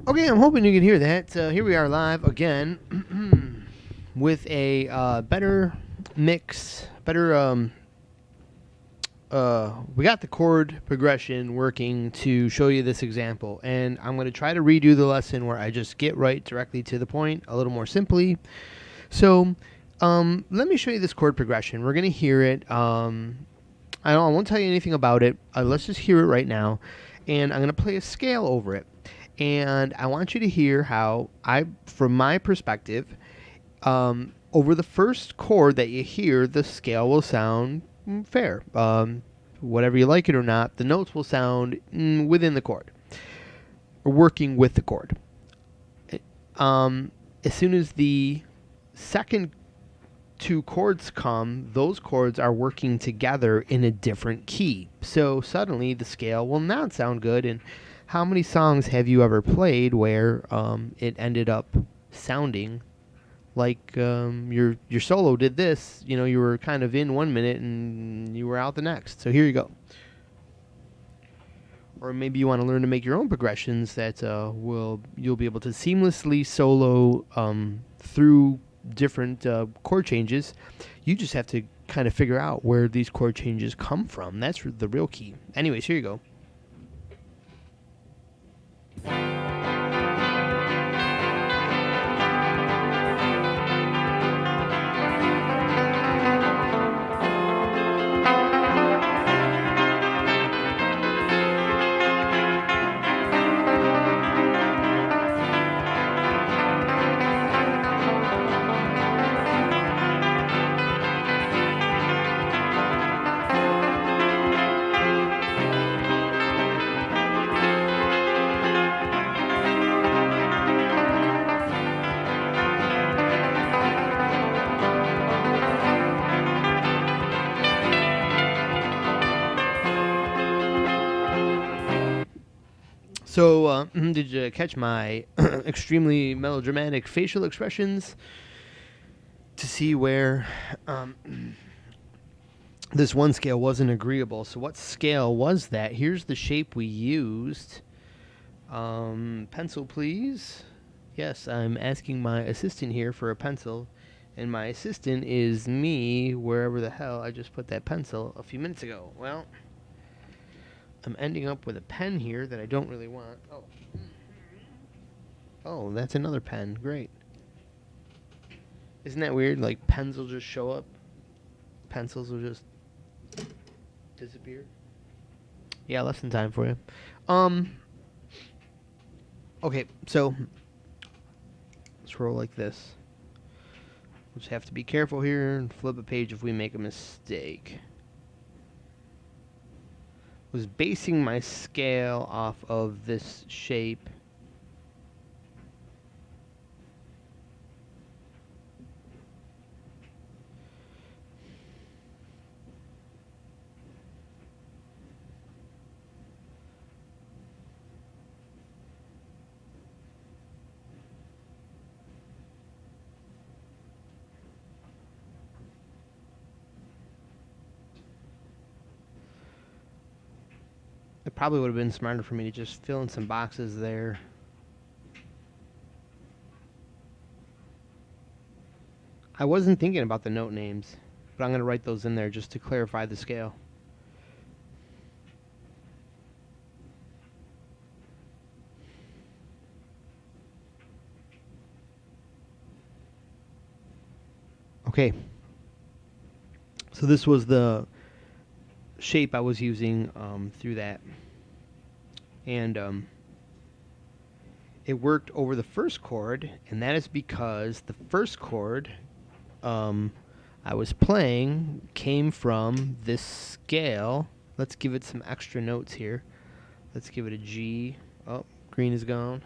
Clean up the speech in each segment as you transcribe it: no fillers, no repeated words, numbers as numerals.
Okay, I'm hoping you can hear that. Here we are live again with a better mix, better. We got the chord progression working to show you this example, and I'm going to try to redo the lesson where I just get right directly to the point a little more simply. So, let me show you this chord progression. We're going to hear it. I won't tell you anything about it. Let's just hear it right now, and I'm going to play a scale over it. And I want you to hear how from my perspective, over the first chord that you hear, the scale will sound fair. Whatever you like it or not, the notes will sound within the chord, or working with the chord. As soon as the second two chords come, those chords are working together in a different key. So suddenly the scale will not sound good. And how many songs have you ever played where it ended up sounding like your solo did this? You know, you were kind of in 1 minute and you were out the next. So here you go. Or maybe you want to learn to make your own progressions that you'll be able to seamlessly solo through different chord changes. You just have to kind of figure out where these chord changes come from. That's the real key. Anyways, here you go. So, did you catch my extremely melodramatic facial expressions to see where this one scale wasn't agreeable? So what scale was that? Here's the shape we used. Pencil, please. Yes, I'm asking my assistant here for a pencil, and my assistant is me, wherever the hell I just put that pencil a few minutes ago. Well, I'm ending up with a pen here that I don't really want. Oh, that's another pen. Great. Isn't that weird? Like, pens will just show up. Pencils will just disappear. Yeah, lesson time for you. Okay, so let's roll like this. We'll just have to be careful here and flip a page if we make a mistake. Was basing my scale off of this shape. It probably would have been smarter for me to just fill in some boxes there. I wasn't thinking about the note names, but I'm going to write those in there just to clarify the scale. Okay. So this was the shape I was using through that. And it worked over the first chord, and that is because the first chord I was playing came from this scale. Let's give it some extra notes here. Let's give it a G. Oh, green is gone.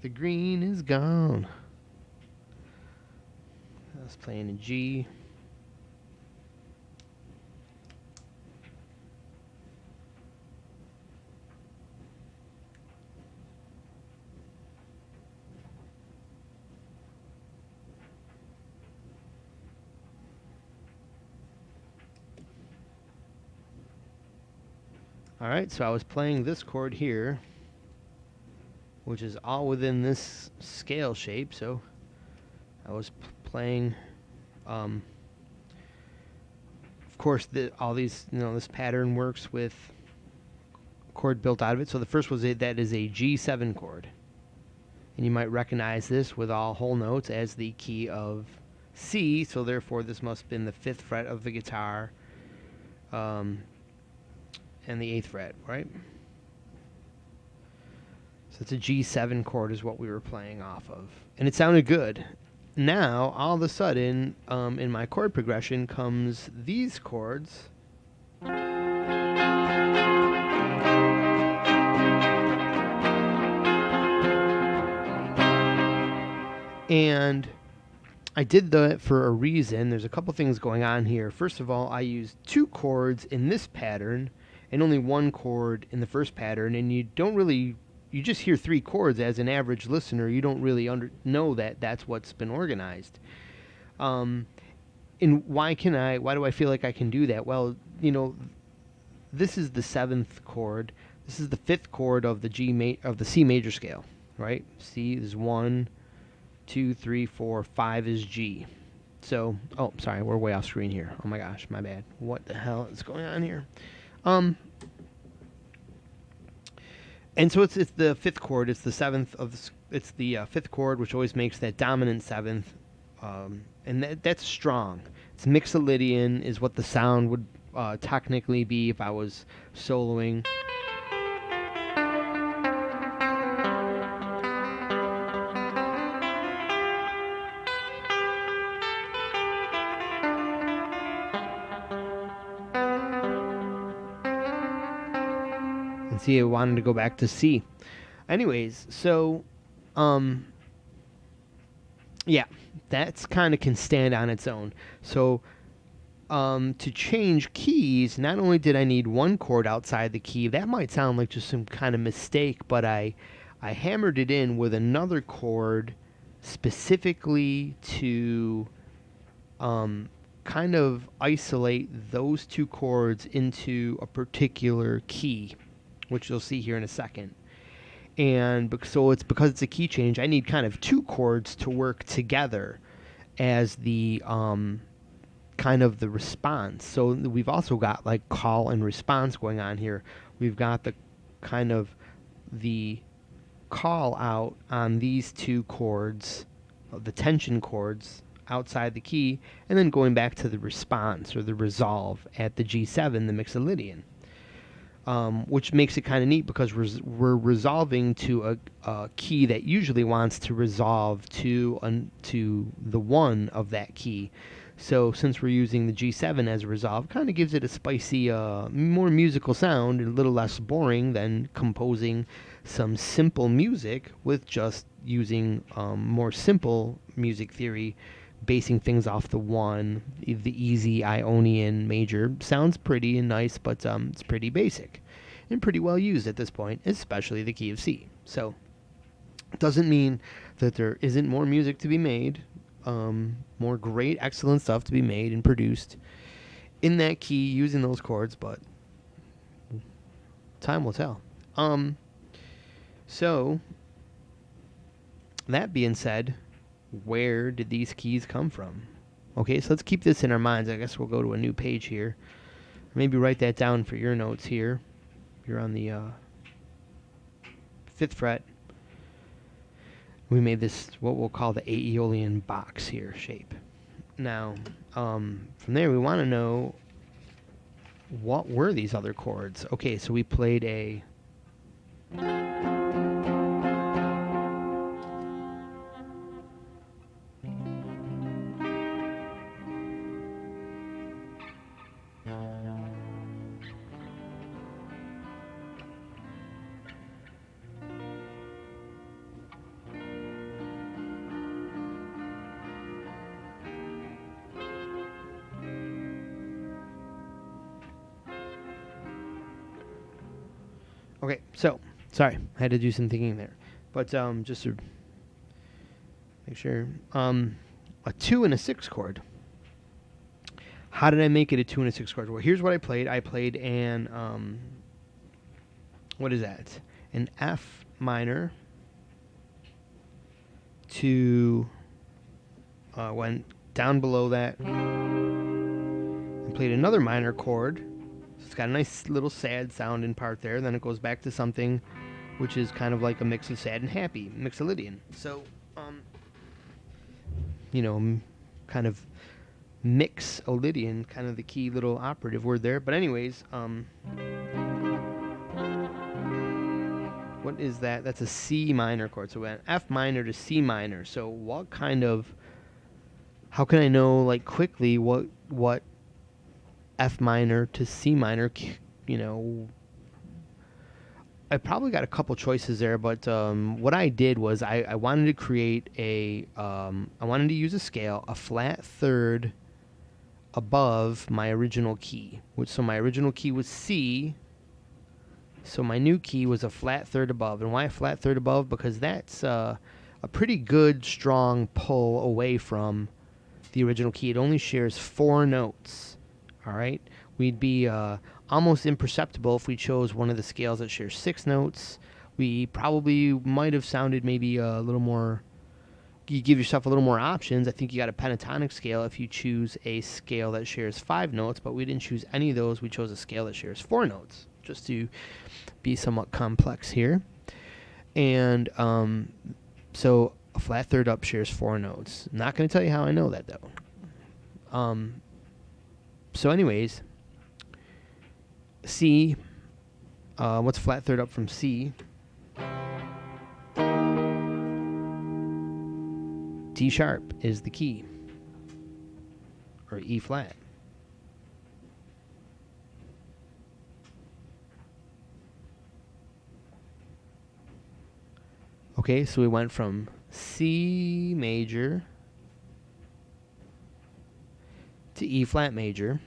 The green is gone. I was playing a G. All right, so I was playing this chord here. which is all within this scale shape. So I was playing, of course, all these, this pattern works with a chord built out of it. So the first was that is a G7 chord. And you might recognize this with all whole notes as the key of C, so therefore this must have been the 5th fret of the guitar and the 8th fret, right? So it's a G7 chord is what we were playing off of. And it sounded good. Now, all of a sudden, in my chord progression comes these chords. And I did that for a reason. There's a couple things going on here. First of all, I used 2 chords in this pattern and only 1 chord in the first pattern, and you just hear 3 chords as an average listener. You don't really know that that's what's been organized. And why do I feel like I can do that? Well, this is the 7th chord. This is the 5th chord of the C major scale, right? C is 1, 2, 3, 4, 5 is G. So, oh, sorry, we're way off screen here. Oh my gosh, my bad. What the hell is going on here? And so it's the 5th chord. It's the 7th it's the 5th chord, which always makes that dominant 7th, and that's strong. It's Mixolydian is what the sound would technically be if I was soloing. And see, I wanted to go back to C. Anyways, so, yeah, that's kind of can stand on its own. So, to change keys, not only did I need 1 chord outside the key, that might sound like just some kind of mistake, but I hammered it in with another chord specifically to kind of isolate those 2 chords into a particular key, which you'll see here in a second. And so it's because it's a key change, I need kind of 2 chords to work together as the kind of the response. So we've also got like call and response going on here. We've got the kind of the call out on these 2 chords, the tension chords outside the key, and then going back to the response or the resolve at the G7, the Mixolydian. Which makes it kind of neat because we're resolving to a key that usually wants to resolve to the 1 of that key. So since we're using the G7 as a resolve, kind of gives it a spicy, more musical sound and a little less boring than composing some simple music with just using more simple music theory, basing things off the 1, the easy Ionian major. Sounds pretty and nice, but it's pretty basic and pretty well used at this point, especially the key of C. So it doesn't mean that there isn't more music to be made, more great, excellent stuff to be made and produced in that key using those chords, but time will tell. So that being said, where did these keys come from? Okay, so let's keep this in our minds. I guess we'll go to a new page here. Maybe write that down for your notes here. You're on the 5th fret. We made this what we'll call the Aeolian box here shape. Now, from there we want to know what were these other chords. Okay, so we played a Okay, so, sorry, I had to do some thinking there. But just to make sure, a 2 and a 6 chord. How did I make it a 2 and a 6 chord? Well, here's what I played. I played an, what is that? An F minor to went down below that and played another minor chord. So it's got a nice little sad sounding part there. Then it goes back to something which is kind of like a mix of sad and happy, Mixolydian. So, kind of Mixolydian, kind of the key little operative word there. But anyways, what is that? That's a C minor chord. So we went F minor to C minor. So what kind of, how can I know like quickly what F minor to C minor, I probably got a couple choices there, but what I did was I wanted to create I wanted to use a scale, a flat third above my original key. So my original key was C, so my new key was a flat third above. And why a flat third above? Because that's a pretty good, strong pull away from the original key. It only shares 4 notes, all right? We'd be almost imperceptible if we chose one of the scales that shares 6 notes. We probably might have sounded maybe a little more, you give yourself a little more options. I think you got a pentatonic scale if you choose a scale that shares 5 notes, but we didn't choose any of those. We chose a scale that shares 4 notes, just to be somewhat complex here. And so a flat third up shares 4 notes. Not going to tell you how I know that, though. So anyways, C, what's flat third up from C? D sharp is the key, or E flat. Okay, so we went from C major to E flat major,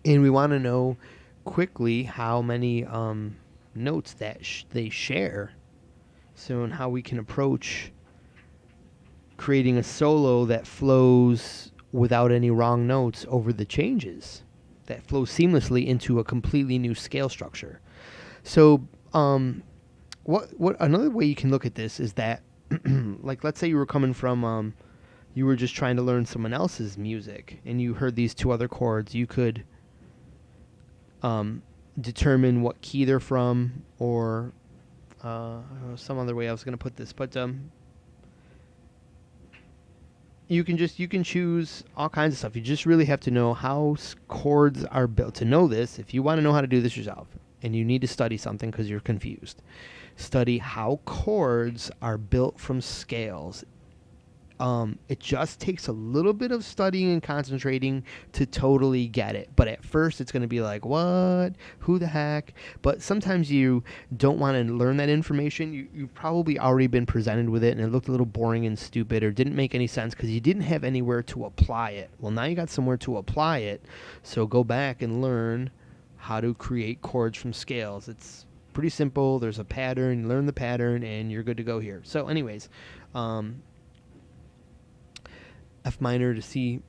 and we want to know quickly how many notes that they share, so and how we can approach creating a solo that flows without any wrong notes over the changes, that flows seamlessly into a completely new scale structure. So what another way you can look at this is that like, let's say you were coming from you were just trying to learn someone else's music and you heard these 2 other chords. You could determine what key they're from, or some other way I was going to put this, but you can choose all kinds of stuff. You just really have to know how chords are built. To know this, if you want to know how to do this yourself, and you need to study something because you're confused, study how chords are built from scales. It just takes a little bit of studying and concentrating to totally get it. But at first, it's going to be like, what? Who the heck? But sometimes you don't want to learn that information. You've probably already been presented with it, and it looked a little boring and stupid, or didn't make any sense because you didn't have anywhere to apply it. Well, now you got somewhere to apply it, so go back and learn how to create chords from scales. It's pretty simple. There's a pattern. Learn the pattern, and you're good to go here. So anyways, F minor to C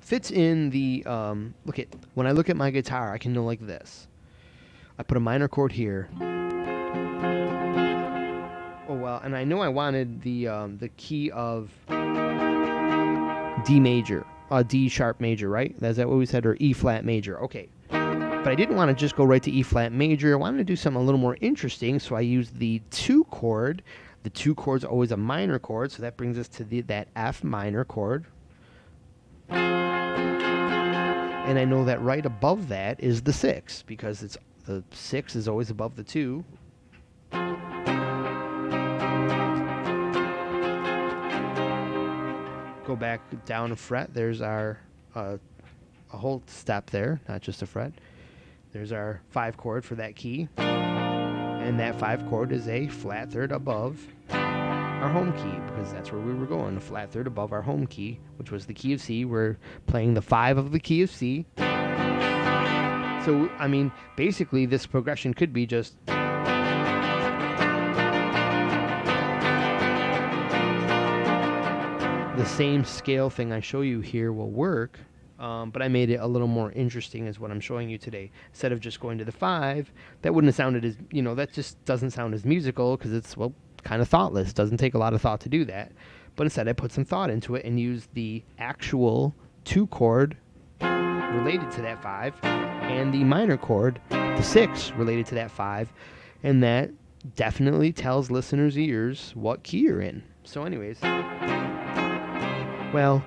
fits in the, look at, when I look at my guitar, I can know like this. I put a minor chord here. Oh, well, and I know I wanted the key of D major, D sharp major, right? Is that what we said? Or E flat major, okay. But I didn't want to just go right to E flat major. I wanted to do something a little more interesting, so I used the 2 chord. The 2 chord's always a minor chord, so that brings us to that F minor chord. And I know that right above that is the 6, because it's the 6 is always above the 2. Go back down a fret. There's our a whole step there, not just a fret. There's our 5 chord for that key. And that 5 chord is a flat third above our home key, because that's where we were going, a flat third above our home key, which was the key of C. We're playing the 5 of the key of C. So, I mean, basically this progression could be just the same scale thing I show you here will work, but I made it a little more interesting is what I'm showing you today. Instead of just going to the 5, that wouldn't have sounded as, that just doesn't sound as musical, because it's, well, kind of thoughtless. Doesn't take a lot of thought to do that. But instead I put some thought into it and used the actual 2 chord related to that 5 and the minor chord, the 6, related to that 5, and that definitely tells listeners' ears what key you're in. So anyways, well,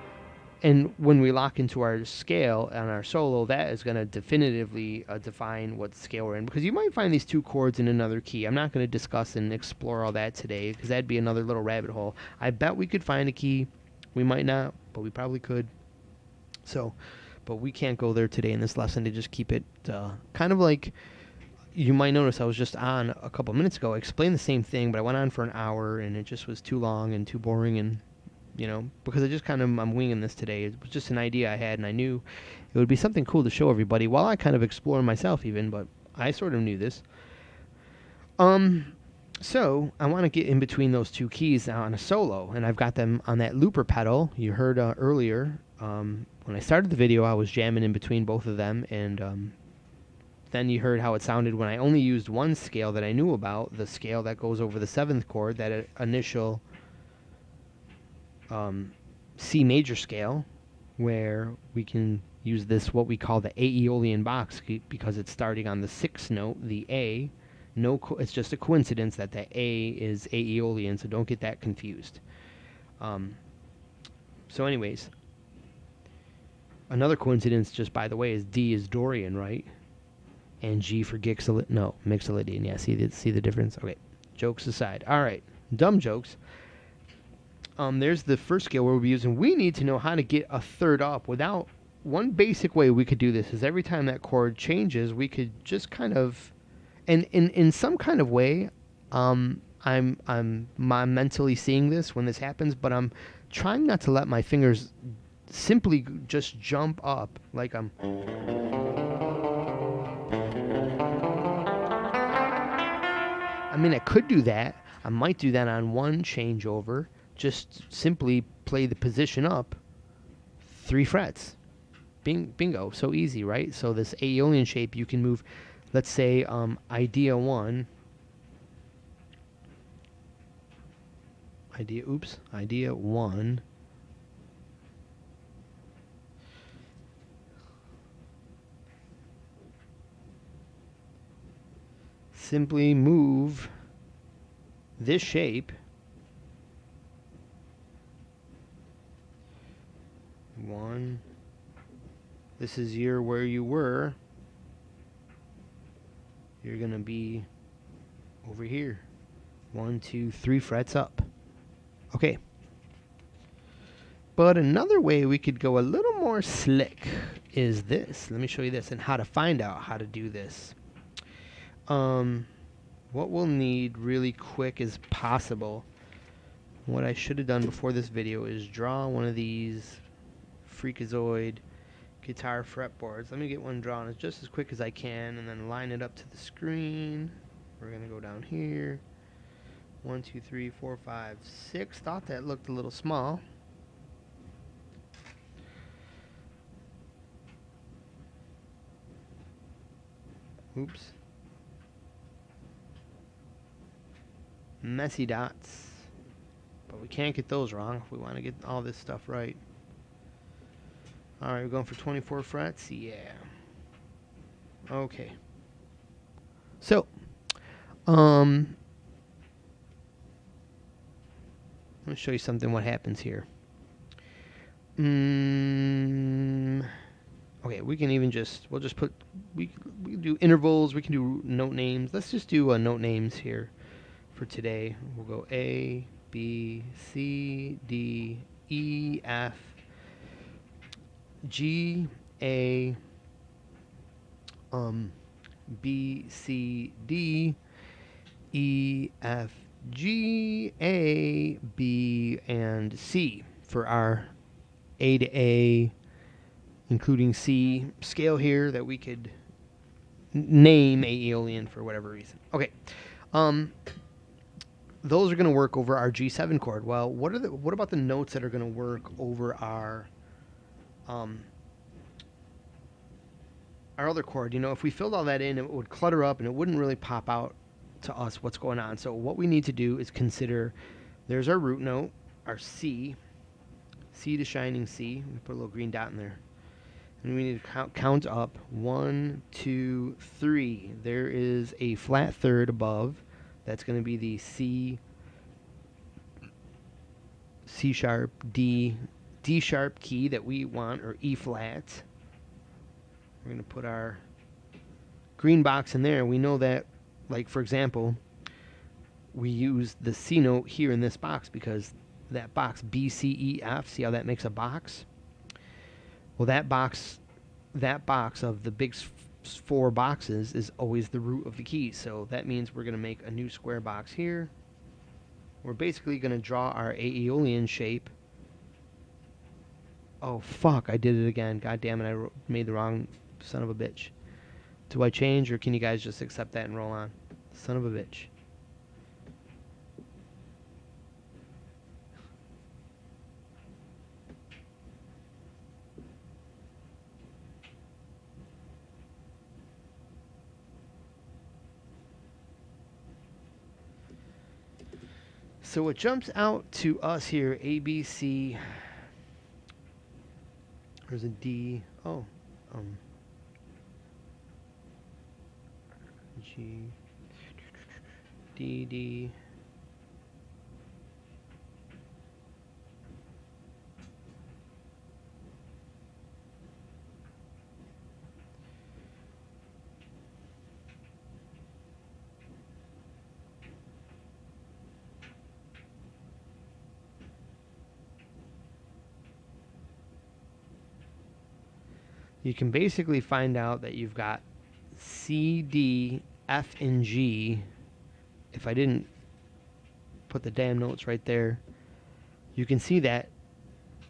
and when we lock into our scale on our solo, that is going to definitively define what scale we're in, because you might find these 2 chords in another key. I'm not going to discuss and explore all that today, because that'd be another little rabbit hole. I bet we could find a key. We might not, but we probably could. So, but we can't go there today in this lesson, to just keep it kind of like, you might notice I was just on a couple minutes ago. I explained the same thing, but I went on for an hour, and it just was too long and too boring, and because I just kind of, I'm winging this today. It was just an idea I had, and I knew it would be something cool to show everybody while I kind of explore myself even, but I sort of knew this. So I want to get in between those 2 keys now on a solo, and I've got them on that looper pedal. You heard earlier, when I started the video, I was jamming in between both of them, and then you heard how it sounded when I only used one scale that I knew about, the scale that goes over the 7th chord, that initial C major scale, where we can use this, what we call the Aeolian box, because it's starting on the 6th note, the A. It's just a coincidence that the A is Aeolian, so don't get that confused. So anyways, another coincidence, just by the way, is D is Dorian, right? And G for Mixolydian. Yeah, see the difference? Okay, jokes aside. All right, dumb jokes. There's the first scale where we'll be using. We need to know how to get a third up without. One basic way we could do this is every time that chord changes, we could just kind of, and in some kind of way, I'm mentally seeing this when this happens, but I'm trying not to let my fingers simply just jump up like I'm. I mean, I could do that. I might do that on one changeover. Just simply play the position up 3 frets. Bingo. So easy, right? So this Aeolian shape, you can move, let's say, idea 1. Idea 1. Simply move this shape 1. This is where you were. You're gonna be over here. 1, 2, 3 frets up. Okay. But another way we could go a little more slick is this. Let me show you this and how to find out how to do this. What we'll need really quick as possible, what I should have done before this video, is draw one of these freakazoid guitar fretboards. Let me get one drawn as just as quick as I can, and then line it up to the screen. We're gonna go down here. 1, 2, 3, 4, 5, 6. Thought that looked a little small. Oops. Messy dots. But we can't get those wrong if we want to get all this stuff right. Alright, we're going for 24 frets? Yeah. Okay. So, let me show you something what happens here. Okay, we can even we'll just put, we can do intervals, we can do note names. Let's just do note names here for today. We'll go A, B, C, D, E, F, G, A, B, C, D, E, F, G, A, B, and C for our A to A, including C scale here that we could name Aeolian for whatever reason. Okay, those are going to work over our G7 chord. Well, what about the notes that are going to work over our other chord? You know, if we filled all that in, it would clutter up and it wouldn't really pop out to us what's going on. So what we need to do is consider, there's our root note, our C, C to shining C. We put a little green dot in there. And we need to count up 1, 2, 3. There is a flat third above. That's going to be the C, C sharp, D sharp key that we want, or E flat. We're going to put our green box in there. We know that, like for example, we use the C note here in this box because that box B, C, E, F, see how that makes a box? Well, that box of the big 4 boxes is always the root of the key. So that means we're going to make a new square box here. We're basically going to draw our Aeolian shape. Oh, fuck, I did it again. God damn it, I made the wrong son of a bitch. Do I change, or can you guys just accept that and roll on? Son of a bitch. So what jumps out to us here, A, B, C. There's a D. Oh, G, D, D. You can basically find out that you've got C, D, F, and G. If I didn't put the damn notes right there, you can see that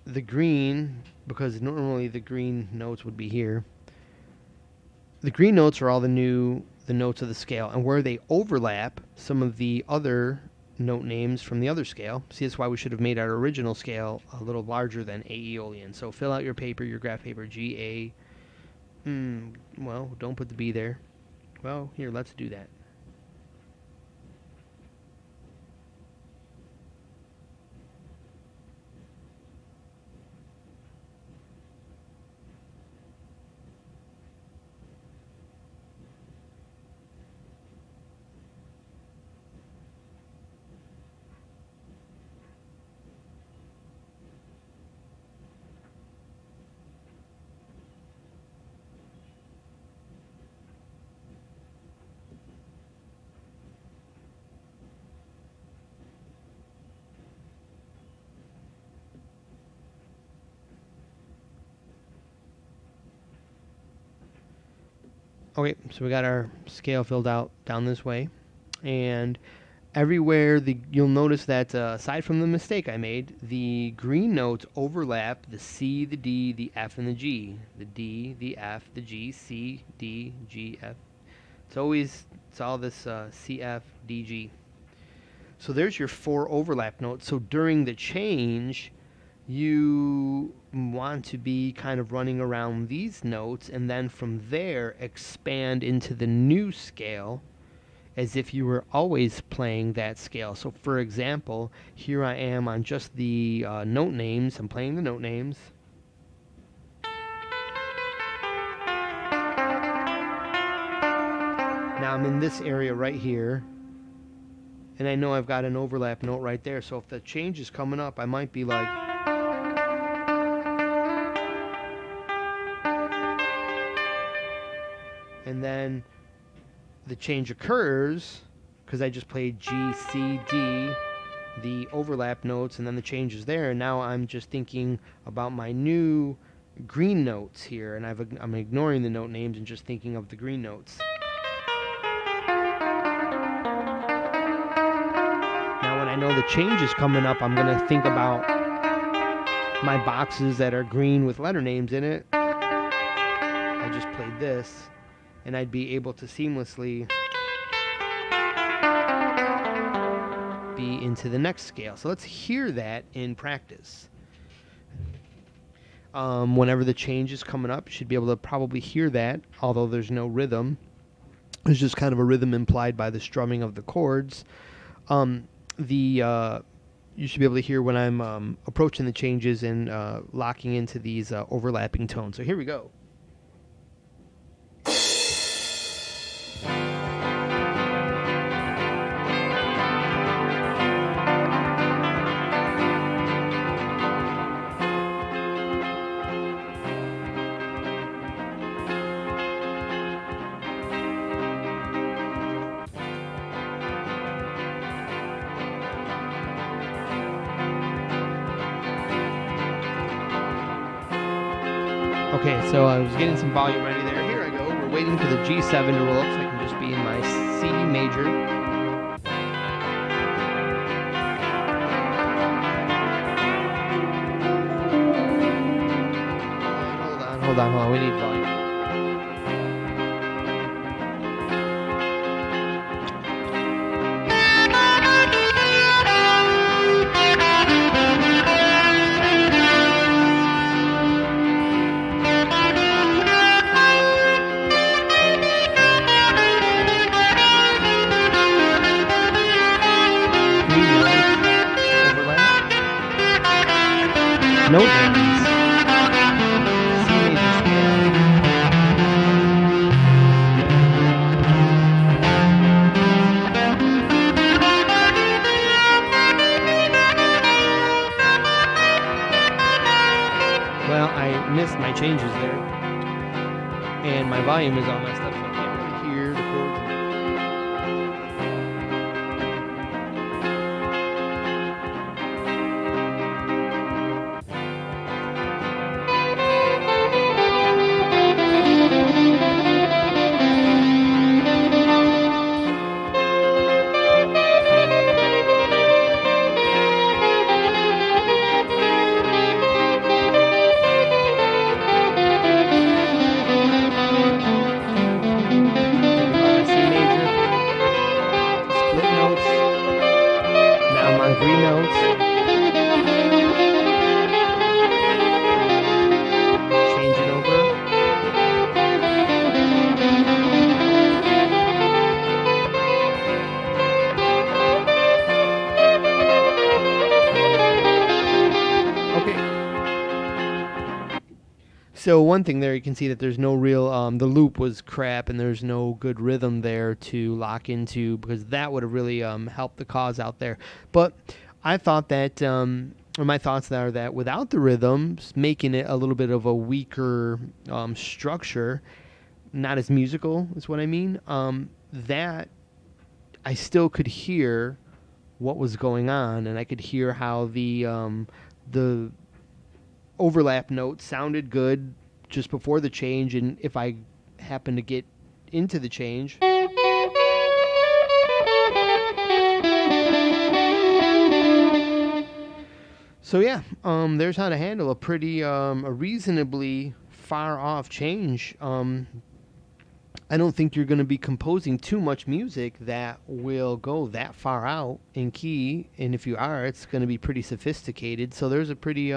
the green, because normally the green notes would be here, the green notes are all the notes of the scale, and where they overlap some of the other note names from the other scale. See, that's why we should have made our original scale a little larger than Aeolian. So fill out your paper, your graph paper, G, A. Well, don't put the B there. Well, here, let's do that. Okay, so we got our scale filled out down this way, and everywhere you'll notice that aside from the mistake I made, the green notes overlap the C, the D, the F, and the G. The D, the F, the G, C, D, G, F. It's all this C, F, D, G. So there's your 4 overlap notes. So during the change, you want to be kind of running around these notes, and then from there expand into the new scale as if you were always playing that scale. So for example, here I am on just the note names. I'm playing the note names. Now I'm in this area right here, and I know I've got an overlap note right there. So if the change is coming up, I might be like, and then the change occurs because I just played G, C, D, the overlap notes, and then the change is there. And now I'm just thinking about my new green notes here, and I'm ignoring the note names and just thinking of the green notes. Now when I know the change is coming up, I'm going to think about my boxes that are green with letter names in it. I just played this, and I'd be able to seamlessly be into the next scale. So let's hear that in practice. Whenever the change is coming up, you should be able to probably hear that, although there's no rhythm. There's just kind of a rhythm implied by the strumming of the chords. You should be able to hear when I'm approaching the changes and locking into these overlapping tones. So here we go. Okay, so I was getting some volume ready there. Here I go. We're waiting for the G7 to roll up so I can just be in my C major. Hold on. We need volume. Note ends. C major scale. Well, I missed my changes there, and my volume is all messed up, so I can't really hear the chords. So one thing there, you can see that there's no real, the loop was crap and there's no good rhythm there to lock into, because that would have really helped the cause out there. But I thought that, or my thoughts are that without the rhythms, making it a little bit of a weaker structure, not as musical is what I mean, that I still could hear what was going on, and I could hear how the overlap note sounded good just before the change, and if I happen to get into the change, so yeah, there's how to handle a pretty a reasonably far off change. I don't think you're going to be composing too much music that will go that far out in key, and if you are, it's going to be pretty sophisticated. So there's a pretty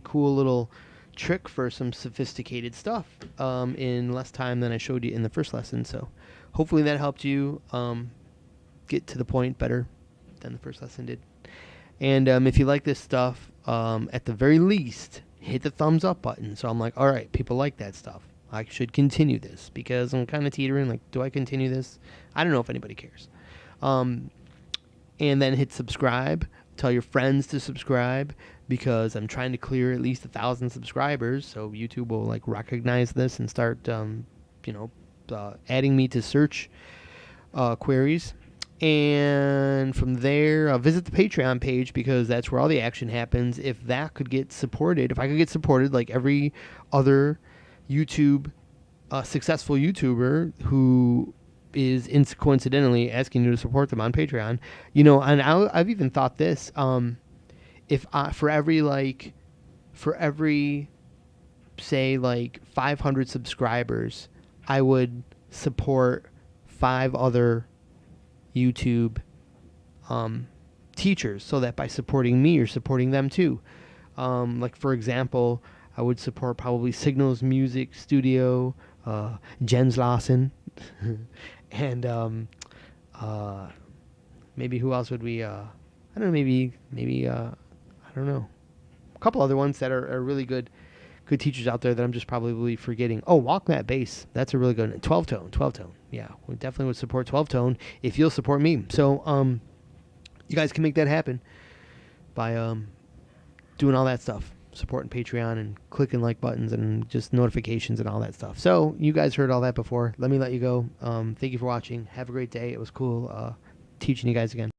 cool little trick for some sophisticated stuff in less time than I showed you in the first lesson. So hopefully that helped you get to the point better than the first lesson did. And if you like this stuff, at the very least, hit the thumbs up button. So I'm like, all right, people like that stuff. I should continue this, because I'm kind of teetering. Like, do I continue this? I don't know if anybody cares. And then hit subscribe. Tell your friends to subscribe, because I'm trying to clear at least 1,000 subscribers. So YouTube will like recognize this and start, adding me to search queries. And from there, visit the Patreon page, because that's where all the action happens. If that could get supported, if I could get supported like every other YouTube successful YouTuber who is coincidentally asking you to support them on Patreon, and I've even thought this, if for every say like 500 subscribers, I would support 5 other YouTube teachers, so that by supporting me, you're supporting them too. Like for example, I would support probably Signals Music Studio, Jens Lawson. And maybe who else would we? I don't know. Maybe I don't know. A couple other ones that are really good teachers out there that I'm just probably forgetting. Oh, Walk That Bass. That's a really good one. 12 tone. 12 tone. Yeah, we definitely would support 12 tone if you'll support me. So you guys can make that happen by doing all that stuff, supporting Patreon and clicking like buttons and just notifications and all that stuff. So you guys heard all that before. Let me let you go. Thank you for watching. Have a great day. It was cool teaching you guys again.